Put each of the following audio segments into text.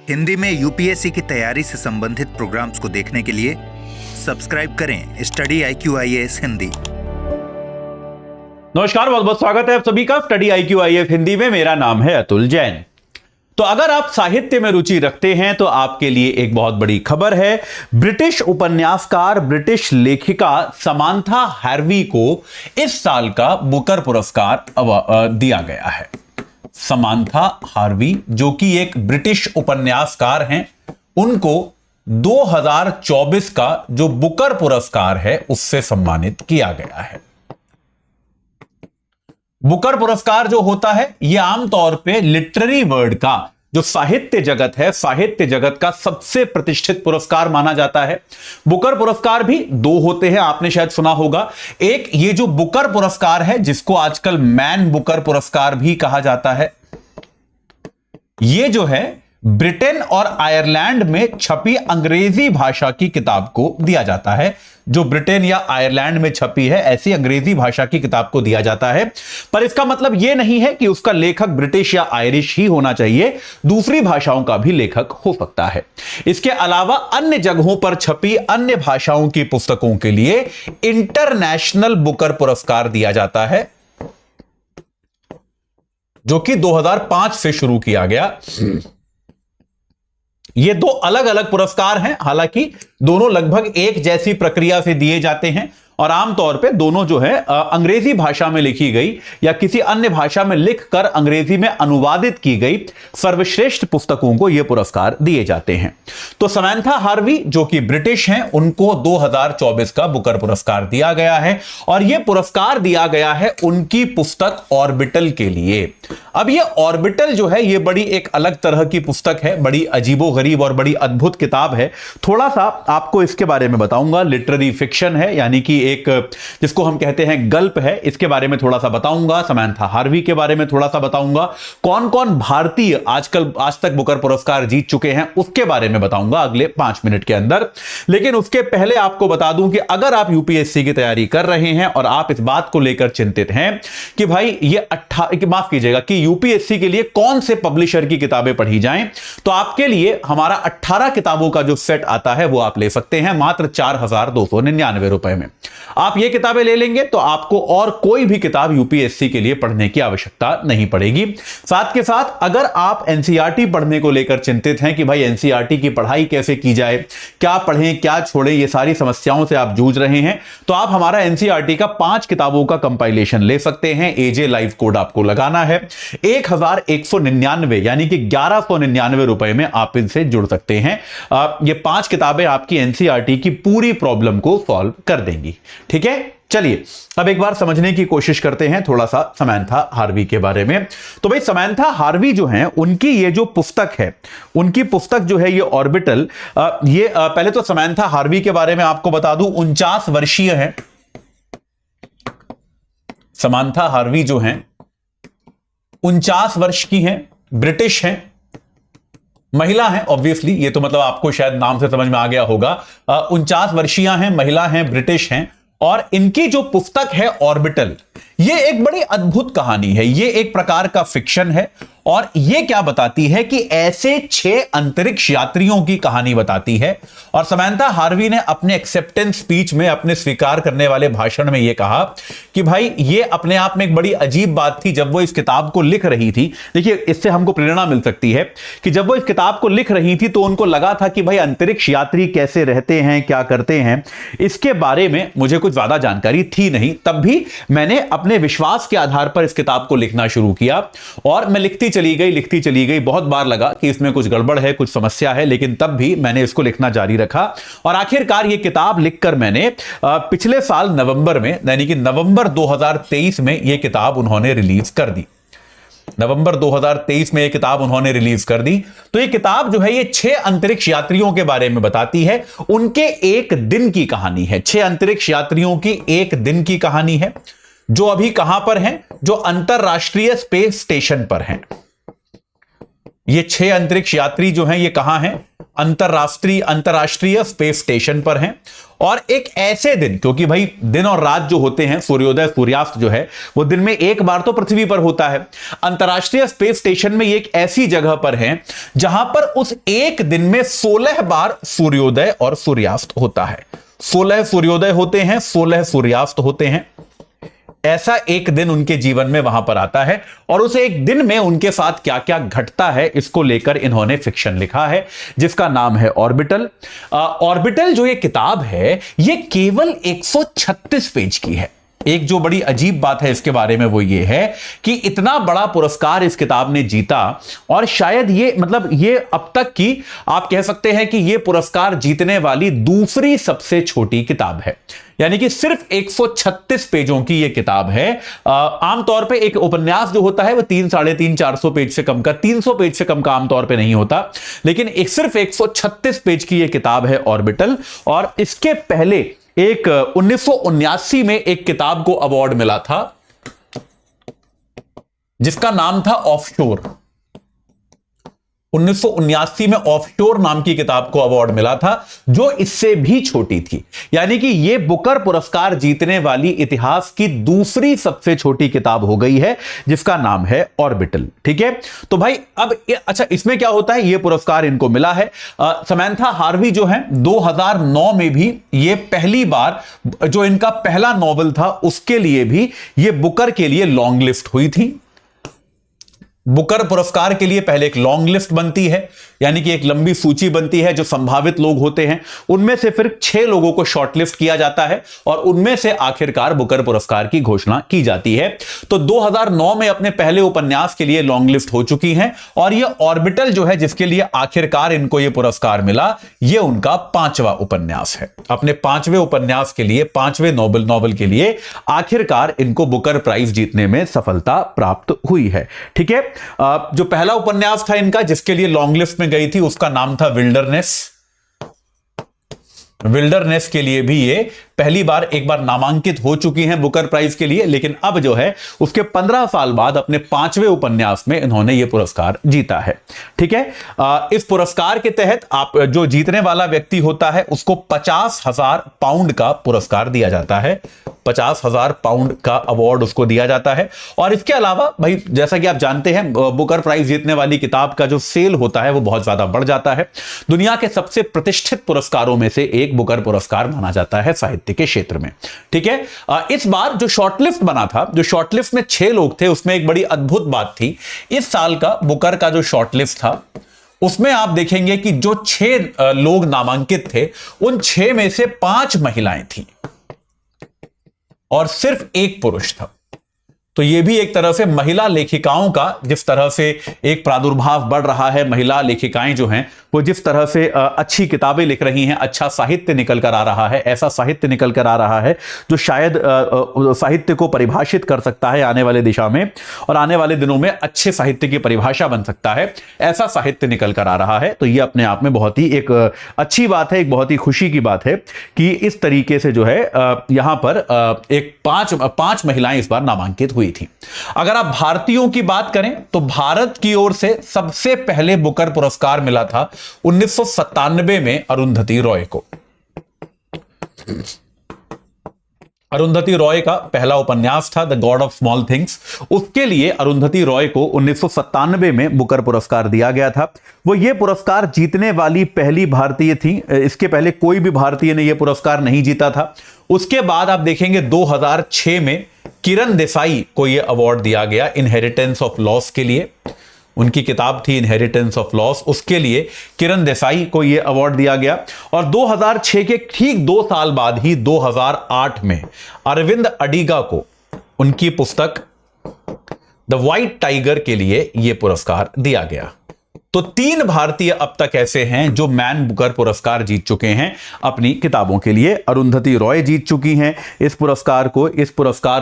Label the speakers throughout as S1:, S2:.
S1: हिंदी में यूपीएससी की तैयारी से संबंधित प्रोग्राम्स को देखने के लिए सब्सक्राइब करें स्टडी IQ-IAS हिंदी।
S2: नमस्कार, बहुत बहुत स्वागत है आप सभी का स्टडी IQ-IAS हिंदी में। मेरा नाम है अतुल जैन। तो अगर आप साहित्य में रुचि रखते हैं तो आपके लिए एक बहुत बड़ी खबर है। ब्रिटिश उपन्यासकार, ब्रिटिश लेखिका समांथा हार्वी को इस साल का बुकर पुरस्कार दिया गया है। समांथा हार्वी, जो कि एक ब्रिटिश उपन्यासकार हैं, उनको 2024 का जो बुकर पुरस्कार है उससे सम्मानित किया गया है। बुकर पुरस्कार जो होता है यह आमतौर पे लिटरेरी वर्ल्ड का, जो साहित्य जगत है, साहित्य जगत का सबसे प्रतिष्ठित पुरस्कार माना जाता है। बुकर पुरस्कार भी दो होते हैं, आपने शायद सुना होगा। एक ये जो बुकर पुरस्कार है, जिसको आजकल मैन बुकर पुरस्कार भी कहा जाता है, ये जो है ब्रिटेन और आयरलैंड में छपी अंग्रेजी भाषा की किताब को दिया जाता है। जो ब्रिटेन या आयरलैंड में छपी है ऐसी अंग्रेजी भाषा की किताब को दिया जाता है। पर इसका मतलब यह नहीं है कि उसका लेखक ब्रिटिश या आयरिश ही होना चाहिए, दूसरी भाषाओं का भी लेखक हो सकता है। इसके अलावा अन्य जगहों पर छपी अन्य भाषाओं की पुस्तकों के लिए इंटरनेशनल बुकर पुरस्कार दिया जाता है, जो कि 2005 से शुरू किया गया। ये दो अलग अलग पुरस्कार हैं, हालांकि दोनों लगभग एक जैसी प्रक्रिया से दिए जाते हैं और आमतौर पे दोनों जो है अंग्रेजी भाषा में लिखी गई या किसी अन्य भाषा में लिखकर अंग्रेजी में अनुवादित की गई सर्वश्रेष्ठ पुस्तकों को ये पुरस्कार दिए जाते हैं। तो समांथा हार्वी, जो कि ब्रिटिश हैं, उनको 2024 का बुकर पुरस्कार दिया गया है और यह पुरस्कार दिया गया है उनकी पुस्तक ऑर्बिटल के लिए। अब ये ऑर्बिटल जो है ये बड़ी एक अलग तरह की पुस्तक है, बड़ी अजीबोगरीब और बड़ी अद्भुत किताब है। थोड़ा सा आपको इसके बारे में बताऊंगा। लिटरेरी फिक्शन है, यानी कि एक जिसको हम कहते हैं गल्प है, इसके बारे में थोड़ा सा बताऊंगा। समांथा हार्वी के बारे में थोड़ा सा बताऊंगा। कौन कौन भारतीय आज तक बुकर पुरस्कार जीत चुके हैं उसके बारे में बताऊंगा अगले 5 मिनट के अंदर। लेकिन उसके पहले आपको बता दूं कि अगर आप यूपीएससी की तैयारी कर रहे हैं और आप इस बात को लेकर चिंतित हैं कि भाई ये माफ कीजिएगा कि यूपीएससी के लिए कौन से पब्लिशर की किताबें पढ़ी जाएं, तो आपके लिए हमारा 18 किताबों का जो सेट आता है वो आप ले सकते हैं मात्र 4299 रुपए में। आप ये किताबें ले लेंगे तो आपको और कोई भी किताब यूपीएससी के लिए पढ़ने की आवश्यकता नहीं पड़ेगी। साथ के साथ अगर आप एनसीईआरटी पढ़ने को लेकर चिंतित हैं कि भाई एनसीईआरटी की पढ़ाई कैसे की जाए, क्या पढ़ें क्या छोड़ें, ये सारी समस्याओं से आप जूझ रहे हैं, तो आप हमारा एनसीईआरटी का 5 किताबों का कंपाइलेशन ले सकते हैं। एजे लाइव कोड आपको लगाना है, 1199 यानी कि 1199 रुपए में आप इनसे जुड़ सकते हैं। ये 5 किताबें आपकी एनसीईआरटी की पूरी प्रॉब्लम को सॉल्व कर देंगी। ठीक है, चलिए अब एक बार समझने की कोशिश करते हैं थोड़ा सा समांथा हार्वी के बारे में। तो भाई समांथा हार्वी जो हैं, उनकी ये जो पुस्तक है, उनकी पुस्तक जो है ये ऑर्बिटल, ये पहले तो समांथा हार्वी के बारे में आपको बता दूं, 49 वर्षीय हैं। समांथा हार्वी जो हैं 49 वर्ष की हैं, ब्रिटिश हैं, महिला हैं। ऑब्वियसली ये तो मतलब आपको शायद नाम से समझ में आ गया होगा। 49 वर्षीय हैं, महिला हैं, ब्रिटिश हैं और इनकी जो पुस्तक है ऑर्बिटल, ये एक बड़ी अद्भुत कहानी है। ये एक प्रकार का फिक्शन है और ये क्या बताती है कि ऐसे 6 अंतरिक्ष यात्रियों की कहानी बताती है। और समांथा हार्वी ने अपने एक्सेप्टेंस स्पीच में, अपने स्वीकार करने वाले भाषण में ये कहा कि भाई ये अपने आप में एक बड़ी अजीब बात थी जब वो इस किताब को लिख रही थी। देखिए, इससे हमको प्रेरणा मिल सकती है कि जब वो इस किताब को लिख रही थी तो उनको लगा था कि भाई अंतरिक्ष यात्री कैसे रहते हैं, क्या करते हैं, इसके बारे में मुझे कुछ ज्यादा जानकारी थी नहीं। तब भी मैंने अपने विश्वास के आधार पर इस किताब को लिखना शुरू किया और मैं लिखती चली गई। बहुत बार लगा कि इसमें कुछ गड़बड़ है, कुछ समस्या है, लेकिन तब भी मैंने इसको लिखना जारी रखा और आखिरकार ये किताब लिखकर मैंने पिछले साल नवंबर में, यानी कि नवंबर 2023 में ये किताब उन्होंने रिलीज कर दी। नवंबर 2023 में ये किताब उन्होंने रिलीज कर दी। तो ये किताब जो है ये 6 अंतरिक्ष यात्रियों के बारे में बताती है, उनके एक दिन की कहानी है। 6 अंतरिक्ष यात्रियों की एक दिन की कहानी है, जो अभी कहां पर हैं, जो अंतरराष्ट्रीय स्पेस स्टेशन पर हैं। ये 6 अंतरिक्ष यात्री जो हैं ये कहां हैं? अंतरराष्ट्रीय स्पेस स्टेशन पर हैं। और एक ऐसे दिन, क्योंकि भाई दिन और रात जो होते हैं, सूर्योदय सूर्यास्त जो है वो दिन में एक बार तो पृथ्वी पर होता है। अंतरराष्ट्रीय स्पेस स्टेशन में ये एक ऐसी जगह पर है जहां पर उस एक दिन में 16 बार सूर्योदय और सूर्यास्त होता है। 16 सूर्योदय होते हैं, 16 सूर्यास्त होते हैं। ऐसा एक दिन उनके जीवन में वहां पर आता है और उस एक दिन में उनके साथ क्या क्या घटता है इसको लेकर इन्होंने फिक्शन लिखा है, जिसका नाम है ऑर्बिटल। ऑर्बिटल जो ये किताब है ये केवल 136 पेज की है। एक जो बड़ी अजीब बात है इसके बारे में वो ये है कि इतना बड़ा पुरस्कार इस किताब ने जीता और शायद ये अब तक की आप कह सकते हैं कि ये पुरस्कार जीतने वाली दूसरी सबसे छोटी किताब है। यानी कि सिर्फ 136 पेजों की ये किताब है। आमतौर पे एक उपन्यास जो होता है वो 300-400 पेज से कम का, 300 पेज से कम का आमतौर पे नहीं होता, लेकिन सिर्फ 136 पेज की ये किताब है ऑर्बिटल। और इसके पहले एक 1979 में एक किताब को अवार्ड मिला था जिसका नाम था ऑफशोर। 1979 में ऑफशोर नाम की किताब को अवार्ड मिला था जो इससे भी छोटी थी। यानी कि यह बुकर पुरस्कार जीतने वाली इतिहास की दूसरी सबसे छोटी किताब हो गई है जिसका नाम है ऑर्बिटल। ठीक है, तो भाई अब अच्छा इसमें क्या होता है, यह पुरस्कार इनको मिला है। समैंथा हार्वी जो है 2009 में भी यह पहली बार जो इनका पहला नॉवल था उसके लिए भी यह बुकर के लिए लॉन्ग लिस्ट हुई थी। बुकर पुरस्कार के लिए पहले एक लॉन्ग लिस्ट बनती है, यानी कि एक लंबी सूची बनती है जो संभावित लोग होते हैं, उनमें से फिर 6 लोगों को शॉर्टलिस्ट किया जाता है और उनमें से आखिरकार बुकर पुरस्कार की घोषणा की जाती है। तो 2009 में अपने पहले उपन्यास के लिए लॉन्ग लिस्ट हो चुकी हैं और ये ऑर्बिटल जो है जिसके लिए आखिरकार इनको ये पुरस्कार मिला, ये उनका 5वां उपन्यास है। अपने 5वें उपन्यास के लिए, 5वें नॉवल के लिए आखिरकार इनको बुकर प्राइज जीतने में सफलता प्राप्त हुई है। ठीक है, जो पहला उपन्यास था इनका जिसके लिए लॉन्ग लिस्ट में गई थी उसका नाम था विल्डरनेस के लिए भी ये पहली बार एक बार नामांकित हो चुकी हैं बुकर प्राइज के लिए, लेकिन अब जो है उसके 15 साल बाद अपने 5वें उपन्यास में इन्होंने ये पुरस्कार जीता है। ठीक है, इस पुरस्कार के तहत आप जो जीतने वाला व्यक्ति होता है उसको 50,000 पाउंड का पुरस्कार दिया जाता है। 50,000 पाउंड का अवार्ड उसको दिया जाता है। और इसके अलावा भाई जैसा कि आप जानते हैं बुकर प्राइज जीतने वाली किताब का जो सेल होता है वो बहुत ज्यादा बढ़ जाता है। दुनिया के सबसे प्रतिष्ठित पुरस्कारों में से एक बुकर पुरस्कार माना जाता है साहित्य के क्षेत्र में। ठीक है, इस बार जो शॉर्टलिस्ट बना था, जो शॉर्टलिस्ट में 6 लोग थे, उसमें एक बड़ी अद्भुत बात थी। इस साल का बुकर का जो शॉर्टलिस्ट था उसमें आप देखेंगे कि जो 6 लोग नामांकित थे उन 6 में से 5 महिलाएं थी और सिर्फ 1 पुरुष था। तो यह भी एक तरह से महिला लेखिकाओं का जिस तरह से एक प्रादुर्भाव बढ़ रहा है, महिला लेखिकाएं जो हैं वो जिस तरह से अच्छी किताबें लिख रही हैं, अच्छा साहित्य निकल कर आ रहा है, ऐसा साहित्य निकल कर आ रहा है जो शायद साहित्य को परिभाषित कर सकता है आने वाले दिशा में और आने वाले दिनों में अच्छे साहित्य की परिभाषा बन सकता है, ऐसा साहित्य निकल कर आ रहा है। तो ये अपने आप में बहुत ही एक अच्छी बात है, एक बहुत ही खुशी की बात है कि इस तरीके से जो है यहां पर एक 5 महिलाएं इस बार नामांकित हुई थी। अगर आप भारतीयों की बात करें तो भारत की ओर से सबसे पहले बुकर पुरस्कार मिला था 1997 में अरुंधति रॉय को। अरुंधति रॉय का पहला उपन्यास था the God of small things, उसके लिए अरुंधति रॉय को 1997 में बुकर पुरस्कार दिया गया था। वो ये पुरस्कार जीतने वाली पहली भारतीय थी, इसके पहले कोई भी भारतीय ने यह पुरस्कार नहीं जीता था। उसके बाद आप देखेंगे 2006 में किरण देसाई को यह अवार्ड दिया गया इनहेरिटेंस ऑफ लॉस के लिए। उनकी किताब थी इनहेरिटेंस ऑफ लॉस, उसके लिए किरण देसाई को यह अवार्ड दिया गया। और 2006 के ठीक 2 साल बाद ही 2008 में अरविंद अडिगा को उनकी पुस्तक द व्हाइट टाइगर के लिए यह पुरस्कार दिया गया। तो 3 भारतीय अब तक ऐसे हैं जो मैन बुकर पुरस्कार जीत चुके हैं अपनी किताबों के लिए। अरुंधति रॉय जीत चुकी हैं इस पुरस्कार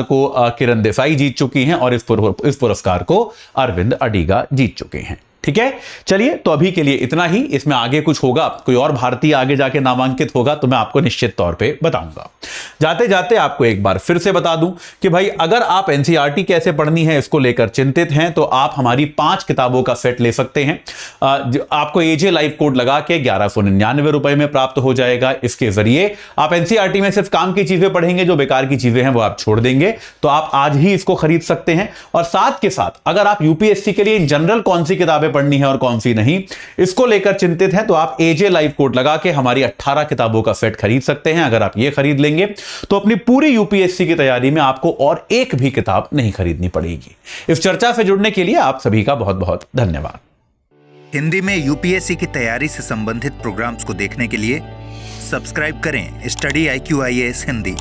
S2: को किरण देसाई जीत चुकी हैं और इस पुरस्कार को अरविंद अडिगा जीत चुके हैं। ठीक है, चलिए तो अभी के लिए इतना ही। इसमें आगे कुछ होगा, कोई और भारतीय आगे जाके नामांकित होगा तो मैं आपको निश्चित तौर पे बताऊंगा। जाते जाते आपको एक बार फिर से बता दूं कि भाई अगर आप एनसीईआरटी कैसे पढ़नी है इसको लेकर चिंतित हैं तो आप हमारी 5 किताबों का सेट ले सकते हैं। आपको एजे लाइव कोड लगा के 1199 रुपए में प्राप्त हो जाएगा। इसके जरिए आप एनसीईआरटी में सिर्फ काम की चीजें पढ़ेंगे, जो बेकार की चीजें हैं वो आप छोड़ देंगे। तो आप आज ही इसको खरीद सकते हैं। और साथ के साथ अगर आप यूपीएससी के लिए इन जनरल कौन सी किताबें पढ़नी है और कौन सी नहीं, इसको लेकर चिंतित हैं तो आप एजे लाइव कोड लगा के हमारी 18 किताबों का सेट खरीद सकते हैं। अगर आप ये खरीद लेंगे तो अपनी पूरी यूपीएससी की तैयारी में आपको और एक भी किताब नहीं खरीदनी पड़ेगी। इस चर्चा से जुड़ने के लिए आप सभी का बहुत बहुत धन्यवाद।
S1: हिंदी में यूपीएससी की तैयारी से संबंधित प्रोग्राम्स को देखने के लिए सब्सक्राइब करें स्टडी IQ IAS हिंदी।